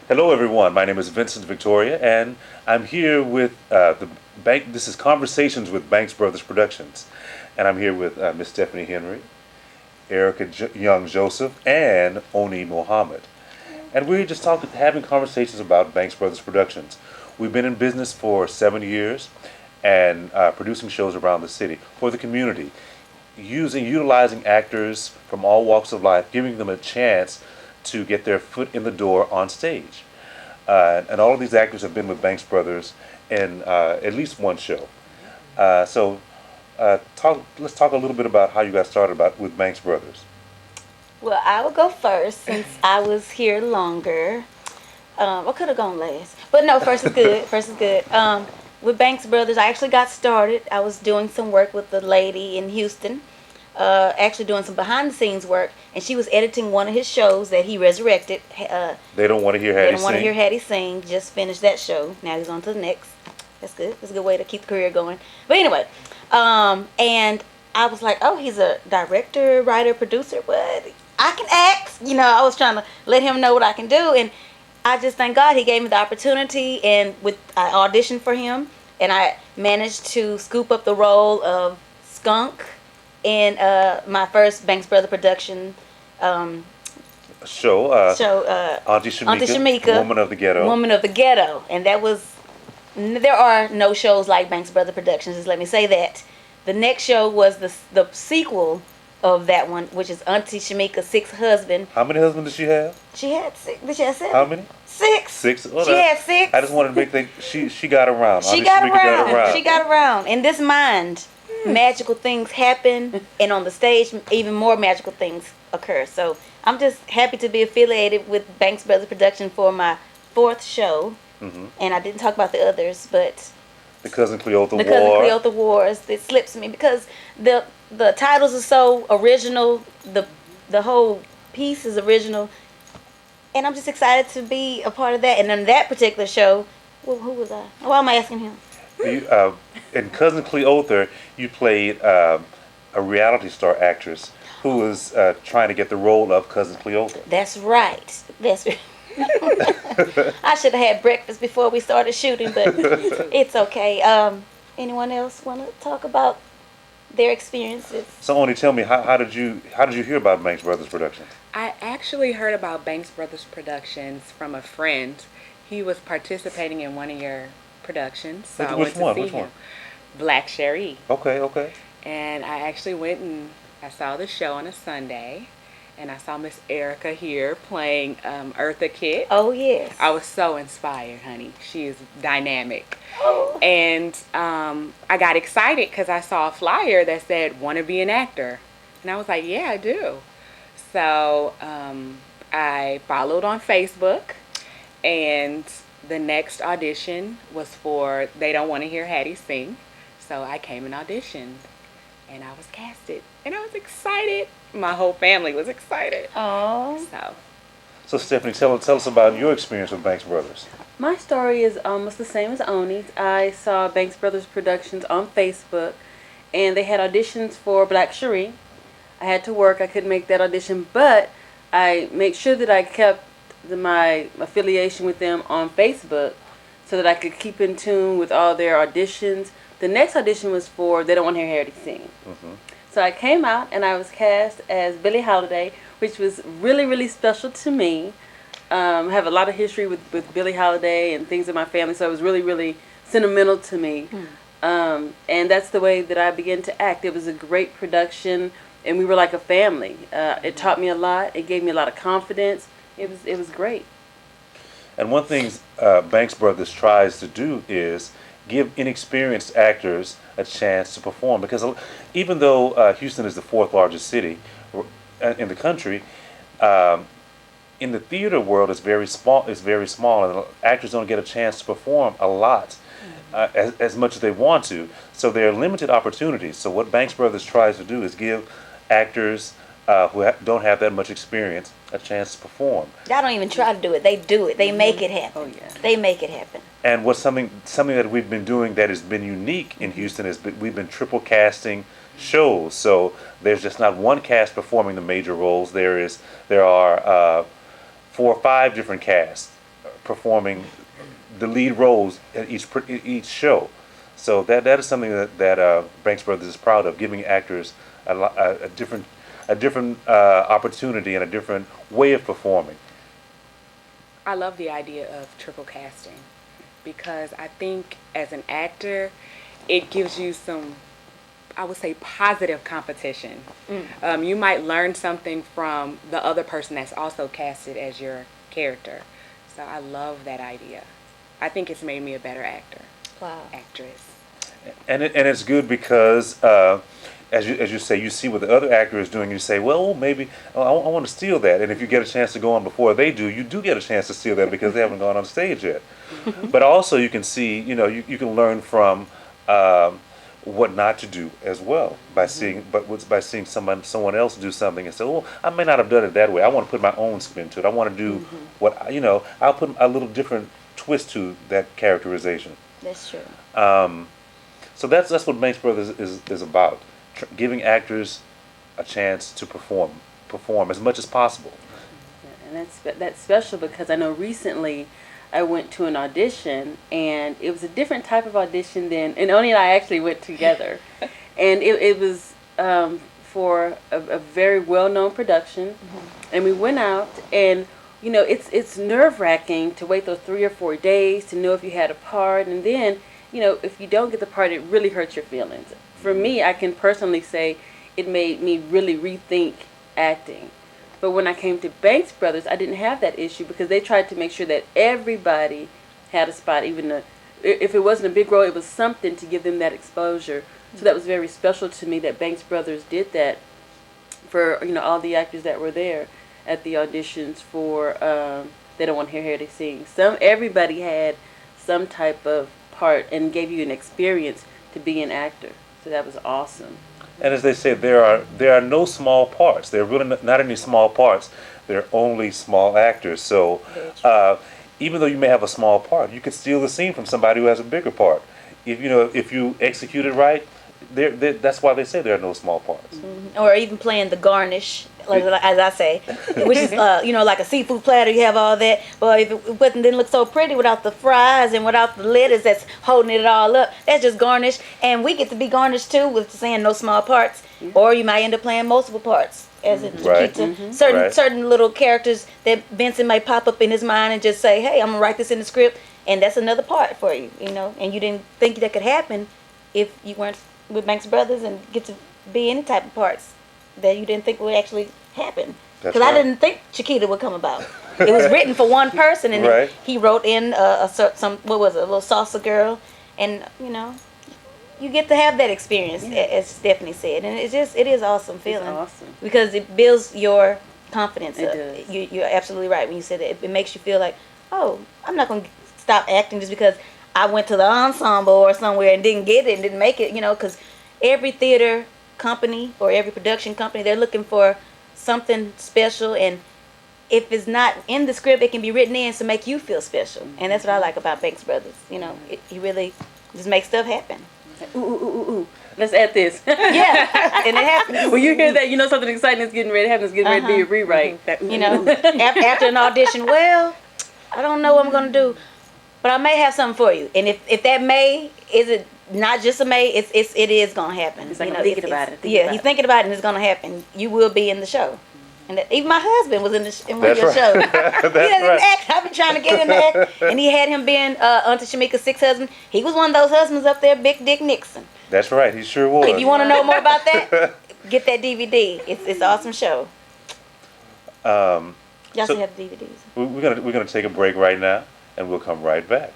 Hello, everyone. My name is Vincent Victoria, and I'm here with the bank. This is Conversations with Banks Brothers Productions, and I'm here with Miss Stephanie Henry, Erica Young Joseph, and Oni Mohammed. And we're just having conversations about Banks Brothers Productions. We've been in business for 7 years, and producing shows around the city for the community, utilizing actors from all walks of life, giving them a chance to get their foot in the door on stage. And all of these actors have been with Banks Brothers in at least one show. Let's talk a little bit about how you got started with Banks Brothers. Well, I will go first since I was here longer. I could have gone last, but no, first is good. First is good. With Banks Brothers, I actually got started. I was doing some work with the lady in Houston, actually doing some behind the scenes work, and she was editing one of his shows that he resurrected. They don't want to hear They Hattie don't want to sing. hear Hattie sing. Just finished that show. Now he's on to the next. That's good. That's a good way to keep the career going. But anyway, and I was like, oh, he's a director, writer, producer. What? I can act. I was trying to let him know what I can do, and I just thank God he gave me the opportunity. And I auditioned for him, and I managed to scoop up the role of Skunk in my first Banks Brother production um, Show, show. Auntie Auntie Shamika, Shamika, Woman of the Ghetto. Woman of the Ghetto, and that was. There are no shows like Banks Brother Productions. Just let me say that. The next show was the sequel of that one, which is Auntie Shamika's sixth husband. How many husbands did she have? She had six. Did she have seven? How many? Six. Six. Well, She had six. I just wanted to make that she got around. She Auntie got Shamika around. got around. She got around. In this mind, magical things happen, and on the stage, even more magical things occur. So I'm just happy to be affiliated with Banks Brothers Production for my fourth show. And I didn't talk about the others, but The Cousin Cleotha the War. Cousin Cleotha Wars, it slips me because the titles are so original. The whole piece is original, and I'm just excited to be a part of that. And in that particular show, well, who was I? Why am I asking him? You, in Cousin Cleotha, you played a reality star actress who was trying to get the role of Cousin Cleotha. That's right. That's. I should have had breakfast before we started shooting, but it's okay. Anyone else want to talk about their experiences? So, only tell me, how did you hear about Banks Brothers Productions? I actually heard about Banks Brothers Productions from a friend. He was participating in one of your productions, so I Which went to one? see Which him. one? Black Sherry. Okay, okay. And I actually went and I saw the show on a Sunday, and I saw Miss Erica here playing Eartha Kitt. Oh yes. I was so inspired, honey. She is dynamic. Oh. And I got excited because I saw a flyer that said, "Want to be an actor?" And I was like, "Yeah, I do." So I followed on Facebook, and the next audition was for They Don't Want to Hear Hattie Sing. So I came and auditioned, and I was casted, and I was excited. My whole family was excited. Oh. So, Stephanie, tell us about your experience with Banks Brothers. My story is almost the same as Oni's. I saw Banks Brothers Productions on Facebook, and they had auditions for Black Cherie. I had to work. I couldn't make that audition, but I made sure that I kept my affiliation with them on Facebook so that I could keep in tune with all their auditions. The next audition was for They Don't Want to Hear Harry Sing. So I came out and I was cast as Billie Holiday, which was really, really special to me. I have a lot of history with Billie Holiday and things in my family, so it was really, really sentimental to me. And that's the way that I began to act. It was a great production, and we were like a family. It taught me a lot. It gave me a lot of confidence. It was great. And one thing Banks Brothers tries to do is give inexperienced actors a chance to perform. Because even though Houston is the fourth largest city in the country, in the theater world, it's very small. And actors don't get a chance to perform a lot, as much as they want to. So there are limited opportunities. So what Banks Brothers tries to do is give actors who don't have that much experience a chance to perform. Y'all don't even try to do it. They do it. They make it happen. Oh, yeah. They make it happen. And what's something that we've been doing that has been unique in Houston is we've been triple casting shows. So there's just not one cast performing the major roles. There are 4 or 5 different casts performing the lead roles in each show. So that is something that Banks Brothers is proud of, giving actors a different opportunity and a different way of performing. I love the idea of triple casting because I think as an actor, it gives you some, I would say, positive competition. You might learn something from the other person that's also casted as your character. So I love that idea. I think it's made me a better actor, Wow. actress. And it's good because as you say, you see what the other actor is doing. You say, well, maybe I want to steal that. And if you get a chance to go on before they do, you do get a chance to steal that because they haven't gone on stage yet. But also you can see, you can learn from what not to do as well by seeing someone else do something and say, oh, I may not have done it that way. I want to put my own spin to it. I want to do I'll put a little different twist to that characterization. That's true. So that's what Banks Brothers is about, giving actors a chance to perform as much as possible. Yeah, and that's special because I know recently I went to an audition and it was a different type of audition and Oni and I actually went together, and it was for a very well-known production, and we went out and it's nerve-wracking to wait those 3 or 4 days to know if you had a part, and then if you don't get the part, it really hurts your feelings. For me, I can personally say it made me really rethink acting. But when I came to Banks Brothers, I didn't have that issue because they tried to make sure that everybody had a spot, even if it wasn't a big role, it was something to give them that exposure. So that was very special to me that Banks Brothers did that for all the actors that were there at the auditions for They Don't Want to Hear They Sing. Everybody had some type of part and gave you an experience to be an actor. So that was awesome. And as they say, there are no small parts. There are really not any small parts. There are only small actors. So even though you may have a small part, you could steal the scene from somebody who has a bigger part. If you execute it right, that's why they say there are no small parts. Or even playing the garnish, as I say, which is like a seafood platter. You have all that, but if it didn't look so pretty without the fries and without the lettuce that's holding it all up, that's just garnish. And we get to be garnished too with saying no small parts, or you might end up playing multiple parts as a Right. certain little characters that Vincent may pop up in his mind and just say, hey, I'm gonna write this in the script, and that's another part for you, and you didn't think that could happen if you weren't with Banks Brothers and get to be any type of parts that you didn't think would actually happen. That's Because right. I didn't think Chiquita would come about. It was written for one person, and Right. then he wrote in a little salsa girl, and you get to have that experience, as Stephanie said, and it is awesome feeling. It's awesome. Because it builds your confidence It up. does. You're absolutely right when you said that. It makes you feel like, oh, I'm not going to stop acting just because I went to the ensemble or somewhere and didn't get it and didn't make it, because every theater company or every production company, they're looking for something special, and if it's not in the script, it can be written in to make you feel special. And that's what I like about Banks Brothers. He really just makes stuff happen. Ooh. Let's add this. Yeah, and it happens. When you hear that, something exciting is getting ready to happen. It's getting ready to be a rewrite. That, After an audition, well, I don't know what I'm gonna do, but I may have something for you. And if that is it not just a may, it is gonna happen. It's like I'm thinking about it. He's thinking about it, and it's gonna happen. You will be in the show. And even my husband was in one of That's your right. shows. That's He doesn't right. act. I've been trying to get him to act, and he had him being Auntie Shamika's sixth husband. He was one of those husbands up there, Big Dick Nixon. That's right. He sure was. If you want to know more about that, get that DVD. It's an awesome show. Y'all So- still have DVDs. We're gonna take a break right now, and we'll come right back.